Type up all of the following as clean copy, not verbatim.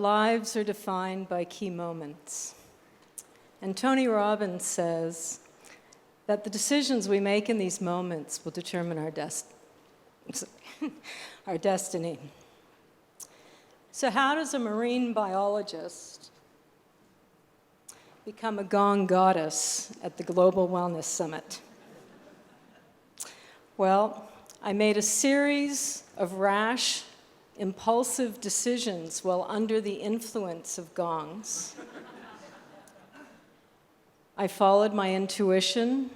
lives are defined by key moments. And Tony Robbins says that the decisions we make in these moments will determine our destiny. So how does a marine biologist become a Gong goddess at the Global Wellness Summit? Well, I made a series of rash, impulsive decisions while under the influence of gongs. I followed my intuition,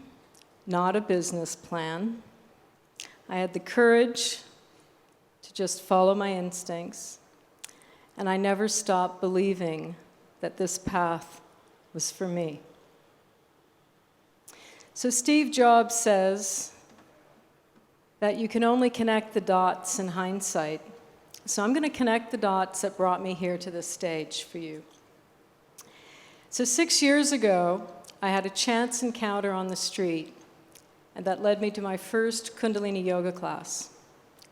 not a business plan. I had the courage to just follow my instincts, and I never stopped believing that this path was for me. So Steve Jobs says that you can only connect the dots in hindsight. So I'm going to connect the dots that brought me here to this stage for you. So 6 years ago, I had a chance encounter on the street, and that led me to my first Kundalini yoga class.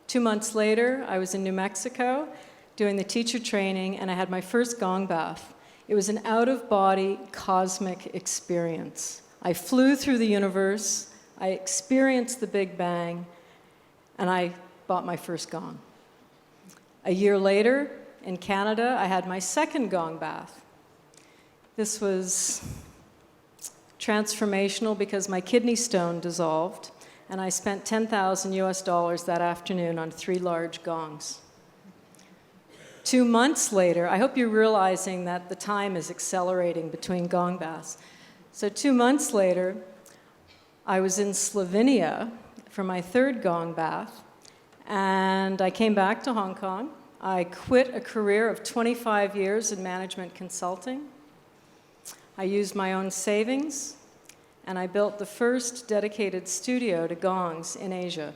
2 months later, I was in New Mexico doing the teacher training, and I had my first Gong bath. It was an out-of-body cosmic experience. I flew through the universe, I experienced the Big Bang, and I bought my first Gong. A year later, in Canada, I had my second Gong bath. This was transformational because my kidney stone dissolved, and I spent $10,000 that afternoon on 3 large gongs. 2 months later, I hope you're realizing that the time is accelerating between Gong baths. So 2 months later, I was in Slovenia for my third Gong bath, and I came back to Hong Kong. I quit a career of 25 years in management consulting. I used my own savings, and I built the first dedicated studio to gongs in Asia.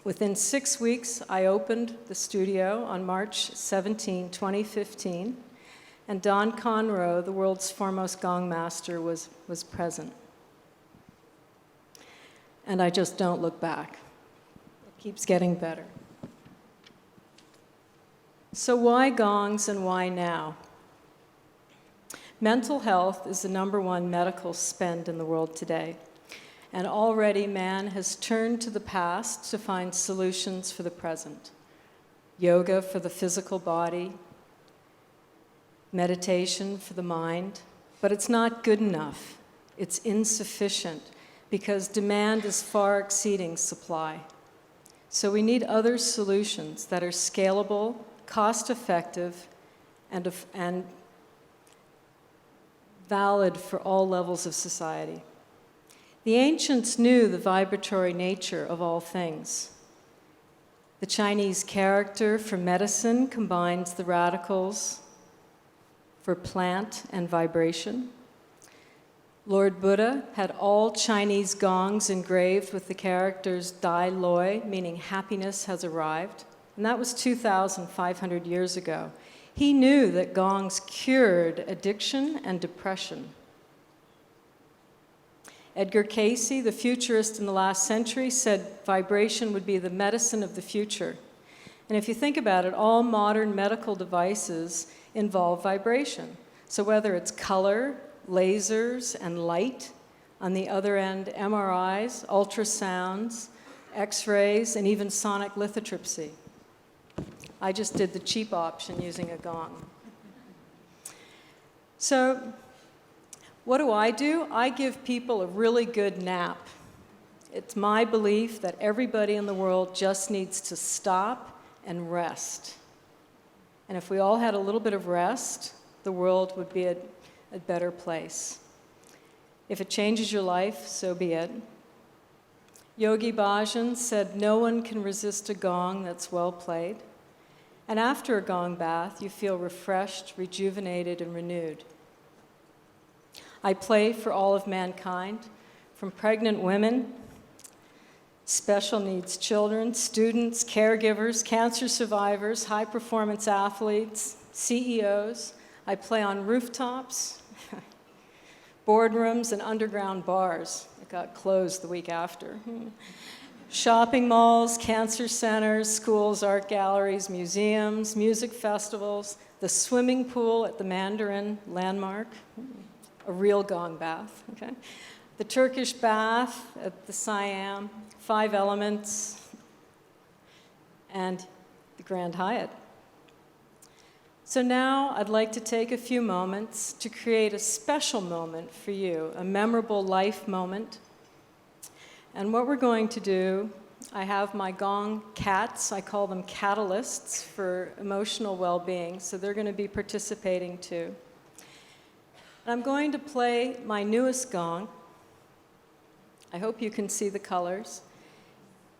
Within 6 weeks, I opened the studio on March 17, 2015, and Don Conroe, the world's foremost gong master, was present. And I just don't look back. It keeps getting better. So why gongs and why now? Mental health is the #1 medical spend in the world today. And already man has turned to the past to find solutions for the present. Yoga for the physical body, meditation for the mind, but it's not good enough. It's insufficient because demand is far exceeding supply. So we need other solutions that are scalable, cost-effective, and valid for all levels of society. The ancients knew the vibratory nature of all things. The Chinese character for medicine combines the radicals for plant and vibration. Lord Buddha had all Chinese gongs engraved with the characters Dai Loi, meaning happiness has arrived, and that was 2,500 years ago. He knew that gongs cured addiction and depression. Edgar Cayce, the futurist in the last century, said vibration would be the medicine of the future. And if you think about it, all modern medical devices involve vibration. So whether it's color, lasers, and light, on the other end, MRIs, ultrasounds, X-rays, and even sonic lithotripsy. I just did the cheap option using a gong. So what do? I give people a really good nap. It's my belief that everybody in the world just needs to stop and rest. And if we all had a little bit of rest, the world would be a better place. If it changes your life, so be it. Yogi Bhajan said, "No one can resist a gong that's well played." And after a gong bath, you feel refreshed, rejuvenated, and renewed. I play for all of mankind, from pregnant women, special needs children, students, caregivers, cancer survivors, high-performance athletes, CEOs. I play on rooftops, boardrooms, and underground bars. It got closed the week after. Shopping malls, cancer centers, schools, art galleries, museums, music festivals, the swimming pool at the Mandarin Landmark, a real Gong bath, okay? The Turkish bath at the Siam, 5 Elements, and the Grand Hyatt. So now I'd like to take a few moments to create a special moment for you, a memorable life moment. And what we're going to do, I have my Gong cats, I call them catalysts for emotional well-being, so they're going to be participating too. And I'm going to play my newest gong. I hope you can see the colors.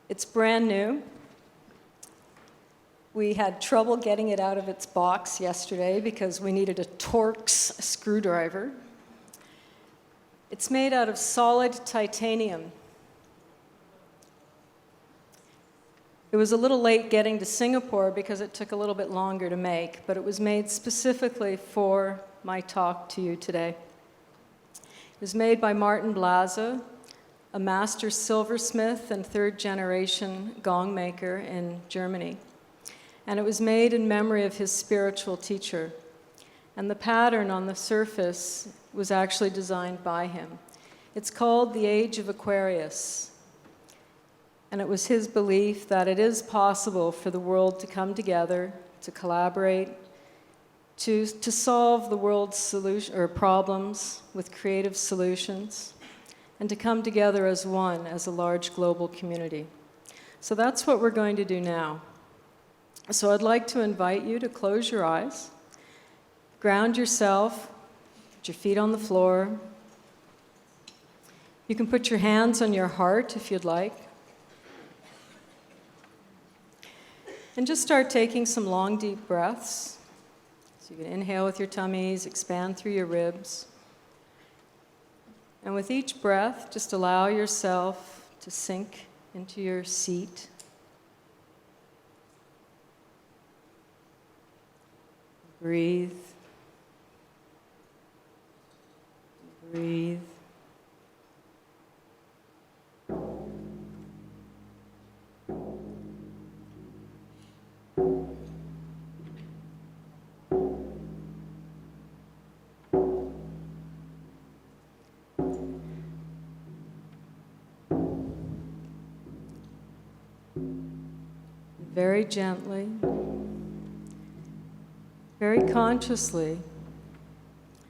It's brand new. We had trouble getting it out of its box yesterday because we needed a Torx screwdriver. It's made out of solid titanium. It was a little late getting to Singapore because it took a little bit longer to make, but it was made specifically for my talk to you today. It was made by Martin Blaser, a master silversmith and 3rd-generation gong maker in Germany. And it was made in memory of his spiritual teacher. And the pattern on the surface was actually designed by him. It's called the Age of Aquarius. And it was his belief that it is possible for the world to come together, to collaborate, to solve the world's problems with creative solutions, and to come together as one, as a large global community. So that's what we're going to do now. So I'd like to invite you to close your eyes, ground yourself, put your feet on the floor. You can put your hands on your heart if you'd like. And just start taking some long, deep breaths. So you can inhale with your tummies, expand through your ribs. And with each breath, just allow yourself to sink into your seat. Breathe. Breathe. Very gently, very consciously,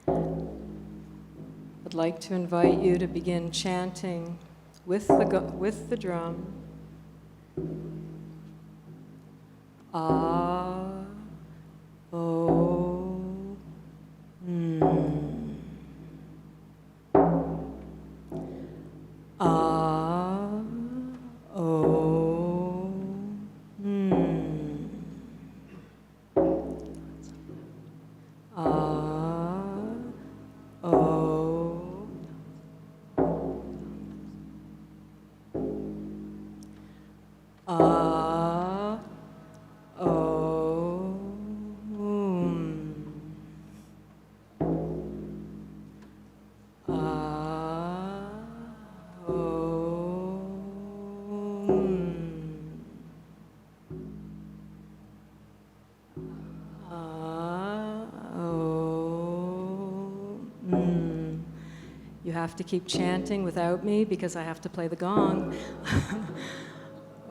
I'd like to invite you to begin chanting with the drum. Ah, oh, Ah, oh, Ah, oh. Ah, oh, Ah, oh, Ah, oh, You have to keep chanting without me because I have to play the gong.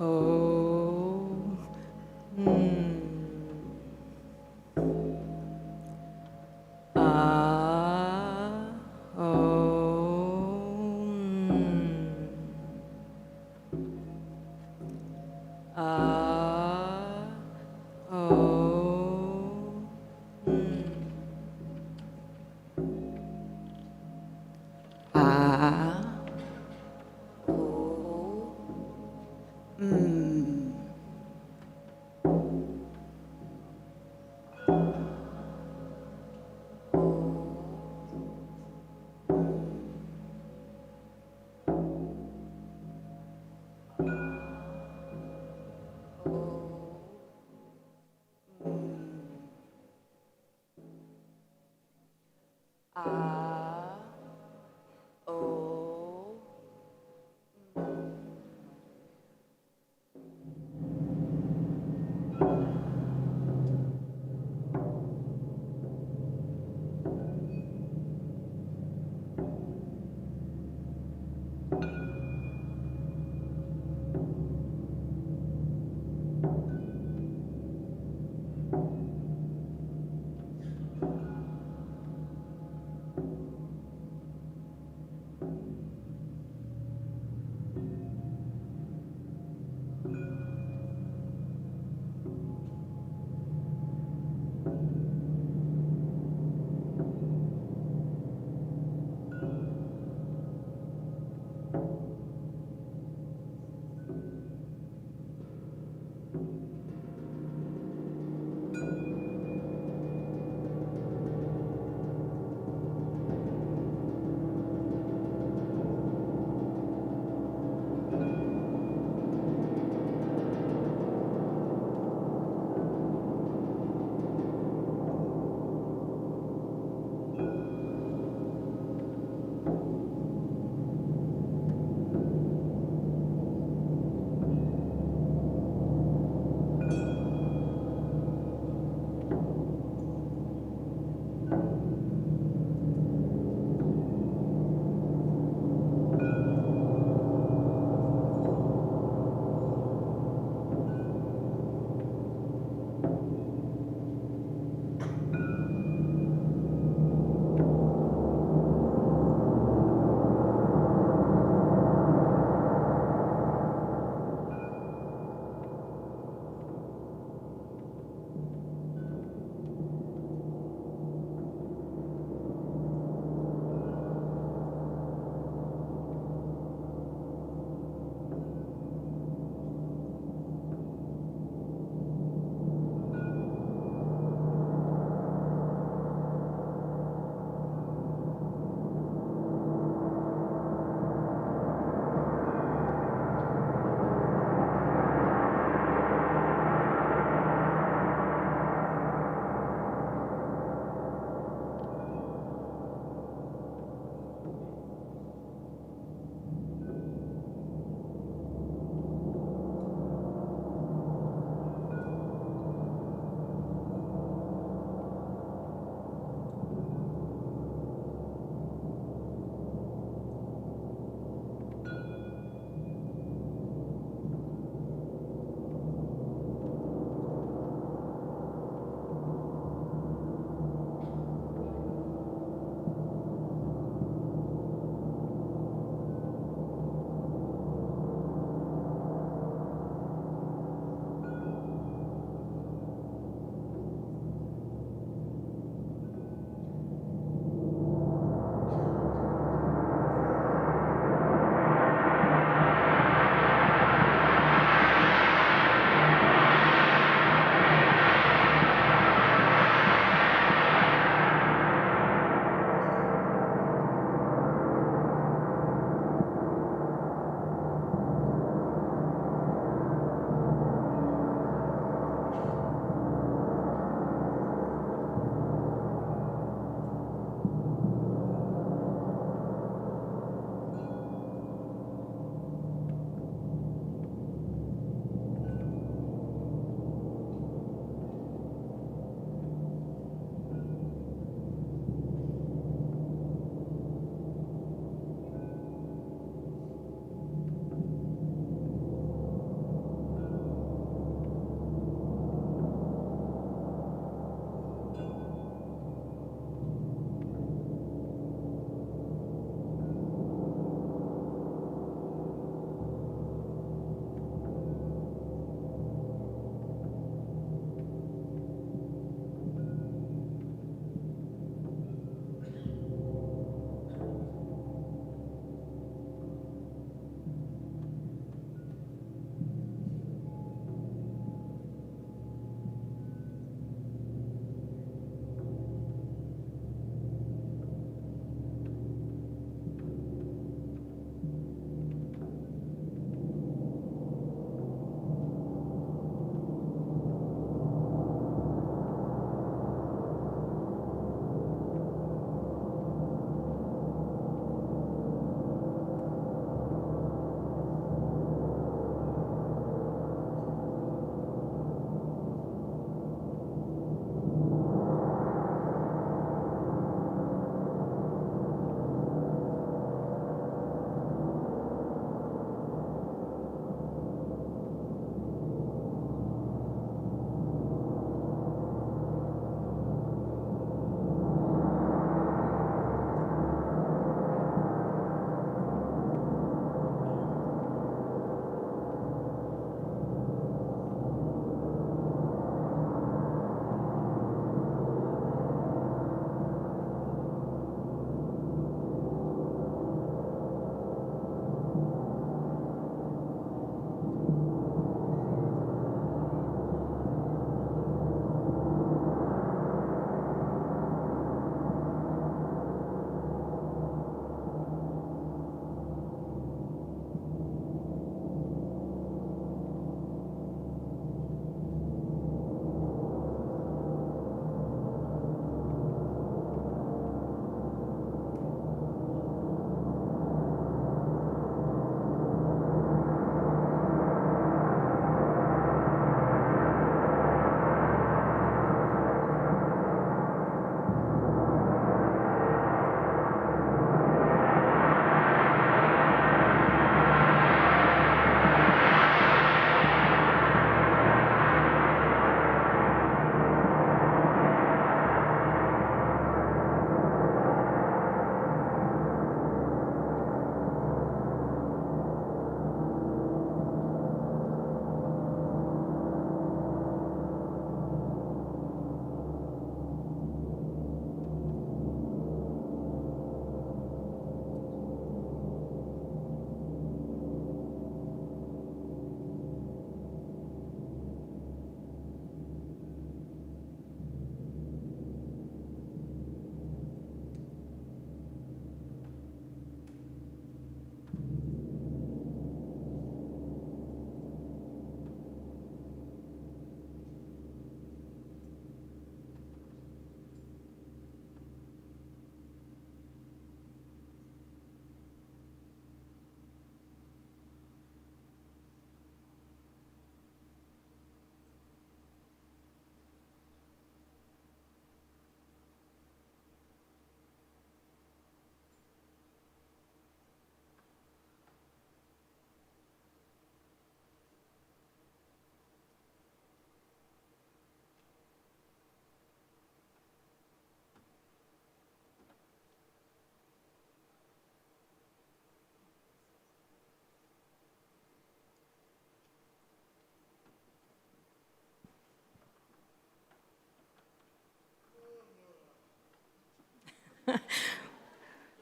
Oh, Ah, oh, Ah, oh, Ah, oh,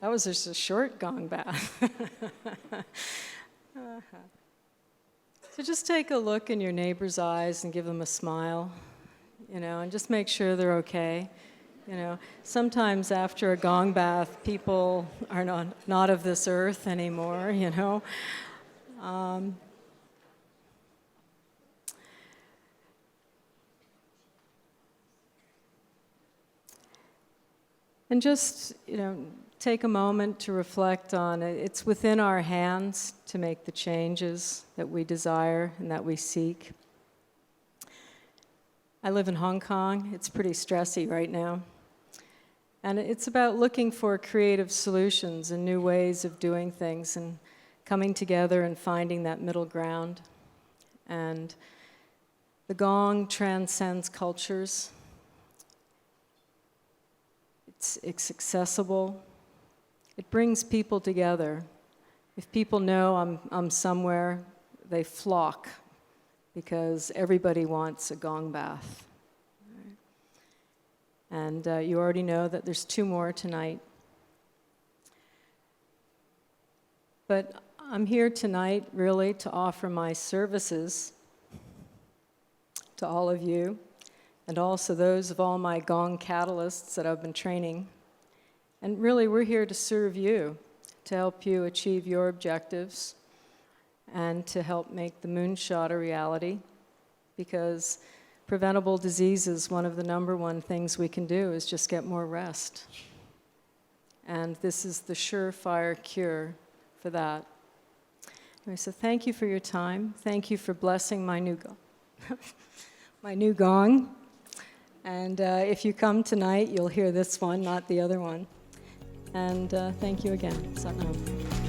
That was just a short gong bath. So just take a look in your neighbor's eyes and give them a smile, and just make sure they're okay. Sometimes after a gong bath, people are not of this earth anymore. And just, take a moment to reflect on it. It's within our hands to make the changes that we desire and that we seek. I live in Hong Kong. It's pretty stressy right now. And it's about looking for creative solutions and new ways of doing things and coming together and finding that middle ground. And the gong transcends cultures. It's accessible. It brings people together. If people know I'm somewhere, they flock because everybody wants a gong bath. And you already know that there's 2 more tonight. But I'm here tonight really to offer my services to all of you, and also those of all my gong catalysts that I've been training. And really, we're here to serve you, to help you achieve your objectives, and to help make the moonshot a reality, because preventable diseases, one of the number 1 things we can do is just get more rest. And this is the surefire cure for that. Anyway, so thank you for your time. Thank you for blessing my new gong. And if you come tonight, you'll hear this one, not the other one. And thank you again. Sat Nam.